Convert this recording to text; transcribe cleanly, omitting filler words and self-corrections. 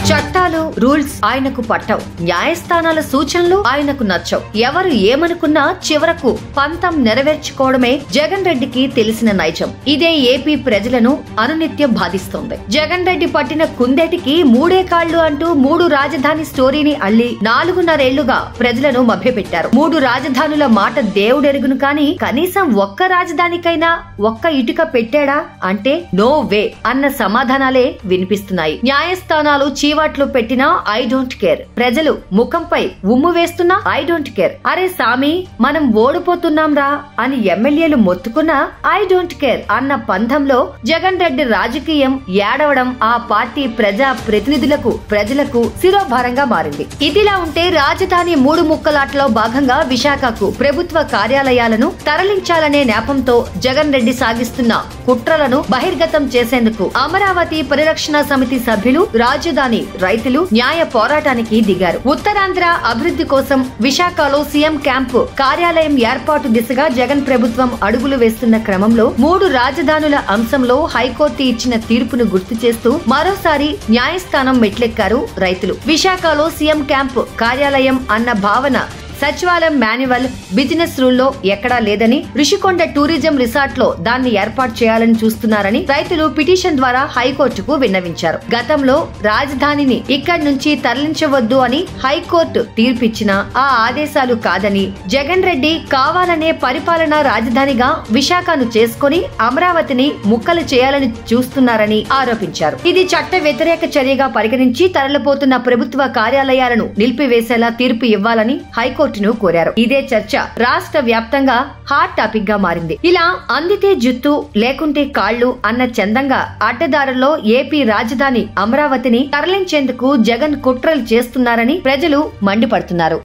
చట్టాలు రూల్స్ ఆయనకు పట్టవు, న్యాయస్థానాల సూచనలు ఆయనకు నచ్చవు. ఎవరు ఏమనుకున్నా చివరకు పంతం నెరవేర్చుకోవడమే జగన్ రెడ్డికి తెలిసిన నైజం. ఇదే ఏపీ ప్రజలను అనునిత్యం బాధిస్తోంది. జగన్ రెడ్డి పట్టిన కుందేటికి మూడే కాళ్లు అంటూ 3 రాజధాని స్టోరీని అల్లి 4.5 ప్రజలను మభ్యపెట్టారు. 3 రాజధానుల మాట దేవుడెరుగును కాని కనీసం ఒక్క రాజధానికైనా ఒక్క ఇటుక పెట్టాడా అంటే నో వే అన్న సమాధానాలే వినిపిస్తున్నాయి. న్యాయస్థానాలు చీవాట్లు పెట్టినా ఐ డోంట్ కేర్, ప్రజలు ముఖంపై ఉమ్ము వేస్తున్నా ఐ డోంట్ కేర్. అరే సామి మనం ఓడిపోతున్నాం రా అని ఎమ్మెల్యేలు మొత్తుకున్నా ఐ డోంట్ కేర్ అన్న పంథంలో జగన్ రెడ్డి రాజకీయం ఏడవడం ఆ పార్టీ ప్రజా ప్రతినిధులకు ప్రజలకు శిరోభారంగా మారింది. ఇదిలా ఉంటే రాజధాని 3 ముక్కలాటలో భాగంగా విశాఖకు ప్రభుత్వ కార్యాలయాలను తరలించాలనే నేపంతో జగన్ రెడ్డి సాగిస్తున్న కుట్రలను బహిర్గతం చేసేందుకు అమరావతి పరిరక్షణ సమితి సభ్యులు, రాజధాని రైతులు న్యాయ పోరాటానికి దిగారు. ఉత్తరాంధ్ర అభివృద్ధి కోసం విశాఖలో సీఎం క్యాంపు కార్యాలయం ఏర్పాటు దిశగా జగన్ ప్రభుత్వం అడుగులు వేస్తున్న క్రమంలో 3 రాజధానుల అంశంలో హైకోర్టు ఇచ్చిన తీర్పును గుర్తు చేస్తూ మరోసారి న్యాయస్థానం మెట్లెక్కారు రైతులు. విశాఖలో సీఎం క్యాంపు కార్యాలయం అన్న భావన సచివాలయం మాన్యువల్ బిజినెస్ రూల్లో ఎక్కడా లేదని, ఋషికొండ టూరిజం రిసార్ట్ లో దాన్ని ఏర్పాటు చేయాలని చూస్తున్నారని రైతులు పిటిషన్ ద్వారా హైకోర్టుకు విన్నవించారు. గతంలో రాజధానిని ఇక్కడి నుంచి తరలించవద్దు అని హైకోర్టు తీర్పిచ్చినా ఆ ఆదేశాలు కాదని, జగన్ రెడ్డి కావాలనే పరిపాలనా రాజధానిగా విశాఖను చేసుకుని అమరావతిని ముక్కలు చేయాలని చూస్తున్నారని ఆరోపించారు. ఇది చట్ట వ్యతిరేక చర్యగా పరిగణించి తరలిపోతున్న ప్రభుత్వ కార్యాలయాలను నిలిపివేసేలా తీర్పు ఇవ్వాలని హైకోర్టు కోరారు. ఇదే చర్చ రాష్ట్ర వ్యాప్తంగా హాట్ టాపిక్ గా మారింది. ఇలా అందితే జుత్తు లేకుంటే కాళ్లు అన్న చందంగా అడ్డదారుల్లో ఏపీ రాజధాని అమరావతిని తరలించేందుకు జగన్ కుట్రలు చేస్తున్నారని ప్రజలు మండిపడుతున్నారు.